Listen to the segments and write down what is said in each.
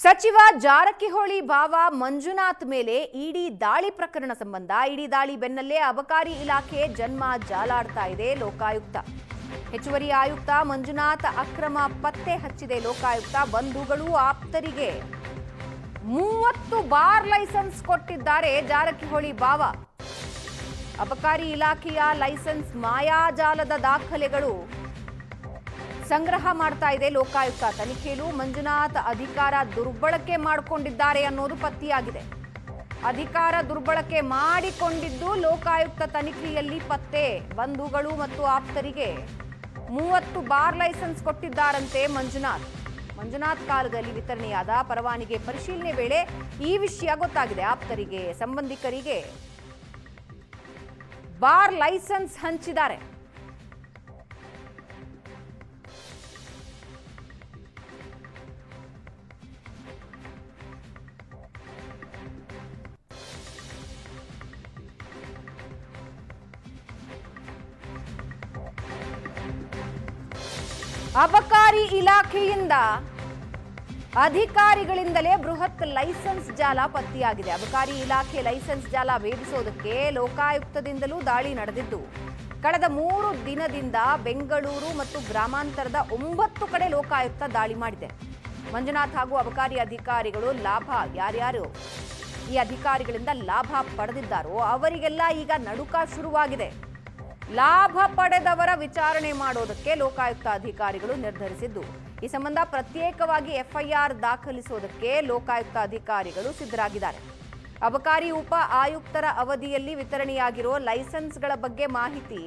ಸಚಿವ ಜಾರಕಿಹೊಳಿ ಭಾವ ಮಂಜುನಾಥ್ ಮೇಲೆ ಇಡಿ ದಾಳಿ ಪ್ರಕರಣ ಸಂಬಂಧ ಇಡಿ ದಾಳಿ ಬೆನ್ನಲ್ಲೇ ಅಬಕಾರಿ ಇಲಾಖೆ ಜನ್ಮ ಜಾಲಾಡ್ತಾ ಇದೆ ಲೋಕಾಯುಕ್ತ. ಹೆಚ್ಚುವರಿ ಆಯುಕ್ತ ಮಂಜುನಾಥ್ ಅಕ್ರಮ ಪತ್ತೆ ಹಚ್ಚಿದೆ ಲೋಕಾಯುಕ್ತ. ಬಂಧುಗಳು ಆಪ್ತರಿಗೆ 30 ಬಾರ್ ಲೈಸೆನ್ಸ್ ಕೊಟ್ಟಿದ್ದಾರೆ ಜಾರಕಿಹೊಳಿ ಭಾವ. ಅಬಕಾರಿ ಇಲಾಖೆಯ ಲೈಸೆನ್ಸ್ ಮಾಯಾಜಾಲದ ದಾಖಲೆಗಳು ಸಂಗ್ರಹ ಮಾಡ್ತಾ ಇದೆ ಲೋಕಾಯುಕ್ತ. ತನಿಖೆಯಲ್ಲೂ ಮಂಜುನಾಥ್ ಅಧಿಕಾರ ದುರ್ಬಳಕೆ ಮಾಡಿಕೊಂಡಿದ್ದಾರೆ ಅನ್ನೋದು ಪತ್ತೆಯಾಗಿದೆ. ಅಧಿಕಾರ ದುರ್ಬಳಕೆ ಮಾಡಿಕೊಂಡಿದ್ದು ಲೋಕಾಯುಕ್ತ ತನಿಖೆಯಲ್ಲಿ ಪತ್ತೆ. ಬಂಧುಗಳು ಮತ್ತು ಆಪ್ತರಿಗೆ 30 ಬಾರ್ ಲೈಸೆನ್ಸ್ ಕೊಟ್ಟಿದ್ದಾರಂತೆ ಮಂಜುನಾಥ್ ಕಾಲದಲ್ಲಿ ವಿತರಣೆಯಾದ ಪರವಾನಗಿ ಪರಿಶೀಲನೆ ವೇಳೆ ಈ ವಿಷಯ ಗೊತ್ತಾಗಿದೆ. ಆಪ್ತರಿಗೆ ಸಂಬಂಧಿಕರಿಗೆ ಬಾರ್ ಲೈಸೆನ್ಸ್ ಹಂಚಿದ್ದಾರೆ. ಅಬಕಾರಿ ಇಲಾಖೆಯಿಂದ ಅಧಿಕಾರಿಗಳಿಂದಲೇ ಬೃಹತ್ ಲೈಸೆನ್ಸ್ ಜಾಲ ಪತ್ತೆಯಾಗಿದೆ. ಅಬಕಾರಿ ಇಲಾಖೆ ಲೈಸೆನ್ಸ್ ಜಾಲ ಭೇದಿಸೋದಕ್ಕೆ ಲೋಕಾಯುಕ್ತದಿಂದಲೂ ದಾಳಿ ನಡೆದಿದ್ದು ಕಳೆದ 3 ದಿನದಿಂದ ಬೆಂಗಳೂರು ಮತ್ತು ಗ್ರಾಮಾಂತರದ 9 ಕಡೆ ಲೋಕಾಯುಕ್ತ ದಾಳಿ ಮಾಡಿದೆ. ಮಂಜುನಾಥ್ ಹಾಗೂ ಅಬಕಾರಿ ಅಧಿಕಾರಿಗಳು ಯಾರ್ಯಾರು ಈ ಅಧಿಕಾರಿಗಳಿಂದ ಲಾಭ ಪಡೆದಿದ್ದಾರೋ ಅವರಿಗೆಲ್ಲ ಈಗ ನಡುಕ ಶುರುವಾಗಿದೆ. ಲಾಭ ಪಡೆದವರ ವಿಚಾರಣೆ ಮಾಡೋದಕ್ಕೆ ಲೋಕಾಯುಕ್ತ ಅಧಿಕಾರಿಗಳು ನಿರ್ಧರಿಸಿದ್ದು ಈ ಸಂಬಂಧ ಪ್ರತ್ಯೇಕವಾಗಿ ಎಫ್ಐಆರ್ ದಾಖಲಿಸೋದಕ್ಕೆ ಲೋಕಾಯುಕ್ತ ಅಧಿಕಾರಿಗಳು ಸಿದ್ಧರಾಗಿದ್ದಾರೆ. ಅಬಕಾರಿ ಉಪ ಆಯುಕ್ತರ ಅವಧಿಯಲ್ಲಿ ವಿತರಣೆಯಾಗಿರುವ ಲೈಸೆನ್ಸ್ಗಳ ಬಗ್ಗೆ ಮಾಹಿತಿ,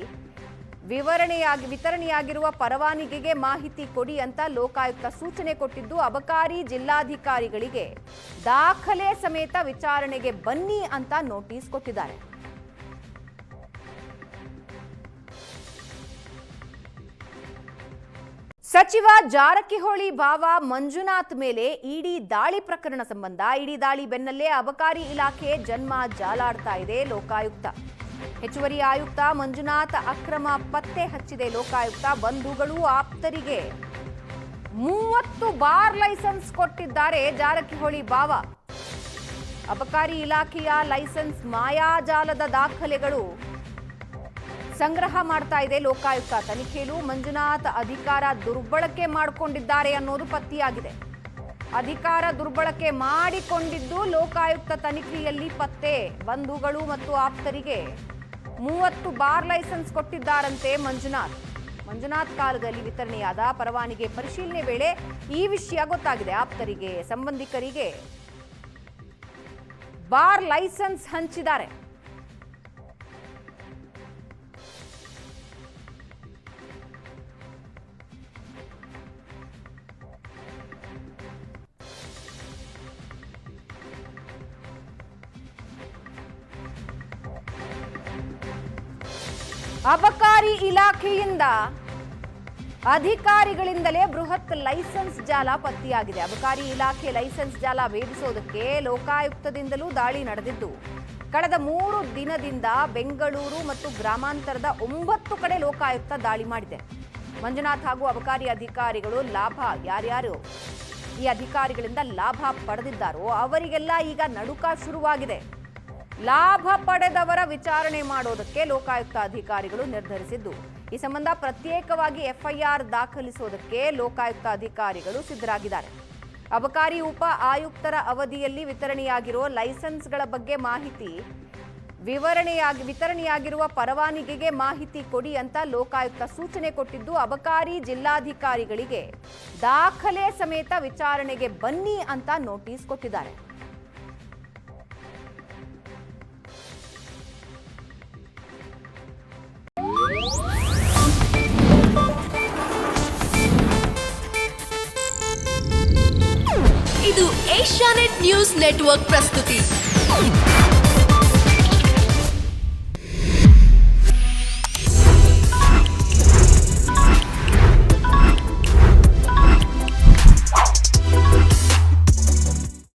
ವಿತರಣೆಯಾಗಿರುವ ಪರವಾನಗಿಗೆ ಮಾಹಿತಿ ಕೊಡಿ ಅಂತ ಲೋಕಾಯುಕ್ತ ಸೂಚನೆ ಕೊಟ್ಟಿದ್ದು ಅಬಕಾರಿ ಜಿಲ್ಲಾಧಿಕಾರಿಗಳಿಗೆ ದಾಖಲೆ ಸಮೇತ ವಿಚಾರಣೆಗೆ ಬನ್ನಿ ಅಂತ ನೋಟಿಸ್ ಕೊಟ್ಟಿದ್ದಾರೆ. ಸಚಿವ ಜಾರಕಿಹೊಳಿ ಭಾವ ಮಂಜುನಾಥ್ ಮೇಲೆ ಇಡಿ ದಾಳಿ ಪ್ರಕರಣ ಸಂಬಂಧ ಇಡಿ ದಾಳಿ ಬೆನ್ನಲ್ಲೇ ಅಬಕಾರಿ ಇಲಾಖೆ ಜನ್ಮ ಜಾಲಾಡ್ತಾ ಇದೆ ಲೋಕಾಯುಕ್ತ. ಹೆಚ್ಚುವರಿ ಆಯುಕ್ತ ಮಂಜುನಾಥ್ ಅಕ್ರಮ ಪತ್ತೆ ಹಚ್ಚಿದೆ ಲೋಕಾಯುಕ್ತ. ಬಂಧುಗಳು ಆಪ್ತರಿಗೆ 30 ಬಾರ್ ಲೈಸೆನ್ಸ್ ಕೊಟ್ಟಿದ್ದಾರೆ ಜಾರಕಿಹೊಳಿ ಭಾವ. ಅಬಕಾರಿ ಇಲಾಖೆಯ ಲೈಸೆನ್ಸ್ ಮಾಯಾಜಾಲದ ದಾಖಲೆಗಳು ಸಂಗ್ರಹ ಮಾಡ್ತಾ ಇದೆ ಲೋಕಾಯುಕ್ತ. ತನಿಖೆಯಲ್ಲೂ ಮಂಜುನಾಥ್ ಅಧಿಕಾರ ದುರ್ಬಳಕೆ ಮಾಡಿಕೊಂಡಿದ್ದಾರೆ ಅನ್ನೋದು ಪತ್ತೆಯಾಗಿದೆ. ಅಧಿಕಾರ ದುರ್ಬಳಕೆ ಮಾಡಿಕೊಂಡಿದ್ದು ಲೋಕಾಯುಕ್ತ ತನಿಖೆಯಲ್ಲಿ ಪತ್ತೆ. ಬಂಧುಗಳು ಮತ್ತು ಆಪ್ತರಿಗೆ 30 ಬಾರ್ ಲೈಸೆನ್ಸ್ ಕೊಟ್ಟಿದ್ದಾರಂತೆ ಮಂಜುನಾಥ್ ಕಾಲದಲ್ಲಿ ವಿತರಣೆಯಾದ ಪರವಾನಗಿ ಪರಿಶೀಲನೆ ವೇಳೆ ಈ ವಿಷಯ ಗೊತ್ತಾಗಿದೆ. ಆಪ್ತರಿಗೆ ಸಂಬಂಧಿಕರಿಗೆ ಬಾರ್ ಲೈಸೆನ್ಸ್ ಹಂಚಿದ್ದಾರೆ. ಅಬಕಾರಿ ಇಲಾಖೆಯಿಂದ ಅಧಿಕಾರಿಗಳಿಂದಲೇ ಬೃಹತ್ ಲೈಸೆನ್ಸ್ ಜಾಲ ಪತ್ತೆಯಾಗಿದೆ. ಅಬಕಾರಿ ಇಲಾಖೆ ಲೈಸೆನ್ಸ್ ಜಾಲ ಭೇದಿಸೋದಕ್ಕೆ ಲೋಕಾಯುಕ್ತದಿಂದಲೂ ದಾಳಿ ನಡೆದಿದ್ದು ಕಳೆದ 3 ದಿನದಿಂದ ಬೆಂಗಳೂರು ಮತ್ತು ಗ್ರಾಮಾಂತರದ 9 ಕಡೆ ಲೋಕಾಯುಕ್ತ ದಾಳಿ ಮಾಡಿದೆ. ಮಂಜುನಾಥ್ ಹಾಗೂ ಅಬಕಾರಿ ಅಧಿಕಾರಿಗಳು ಯಾರ್ಯಾರು ಈ ಅಧಿಕಾರಿಗಳಿಂದ ಲಾಭ ಪಡೆದಿದ್ದಾರೋ ಅವರಿಗೆಲ್ಲ ಈಗ ನಡುಕ ಶುರುವಾಗಿದೆ. ಲಾಭ ಪಡೆದವರ ವಿಚಾರಣೆ ಮಾಡೋದಕ್ಕೆ ಲೋಕಾಯುಕ್ತ ಅಧಿಕಾರಿಗಳು ನಿರ್ಧರಿಸಿದ್ದು ಈ ಸಂಬಂಧ ಪ್ರತ್ಯೇಕವಾಗಿ ಎಫ್ಐಆರ್ ದಾಖಲಿಸೋದಕ್ಕೆ ಲೋಕಾಯುಕ್ತ ಅಧಿಕಾರಿಗಳು ಸಿದ್ಧರಾಗಿದ್ದಾರೆ. ಅಬಕಾರಿ ಉಪ ಆಯುಕ್ತರ ಅವಧಿಯಲ್ಲಿ ವಿತರಣೆಯಾಗಿರುವ ಲೈಸೆನ್ಸ್ಗಳ ಬಗ್ಗೆ ಮಾಹಿತಿ, ವಿತರಣೆಯಾಗಿರುವ ಪರವಾನಗಿಗೆ ಮಾಹಿತಿ ಕೊಡಿ ಅಂತ ಲೋಕಾಯುಕ್ತ ಸೂಚನೆ ಕೊಟ್ಟಿದ್ದು ಅಬಕಾರಿ ಜಿಲ್ಲಾಧಿಕಾರಿಗಳಿಗೆ ದಾಖಲೆ ಸಮೇತ ವಿಚಾರಣೆಗೆ ಬನ್ನಿ ಅಂತ ನೋಟಿಸ್ ಕೊಟ್ಟಿದ್ದಾರೆ. ಇದು ಏಷ್ಯಾನೆಟ್ ನ್ಯೂಸ್ ನೆಟ್ವರ್ಕ್ ಪ್ರಸ್ತುತಿ.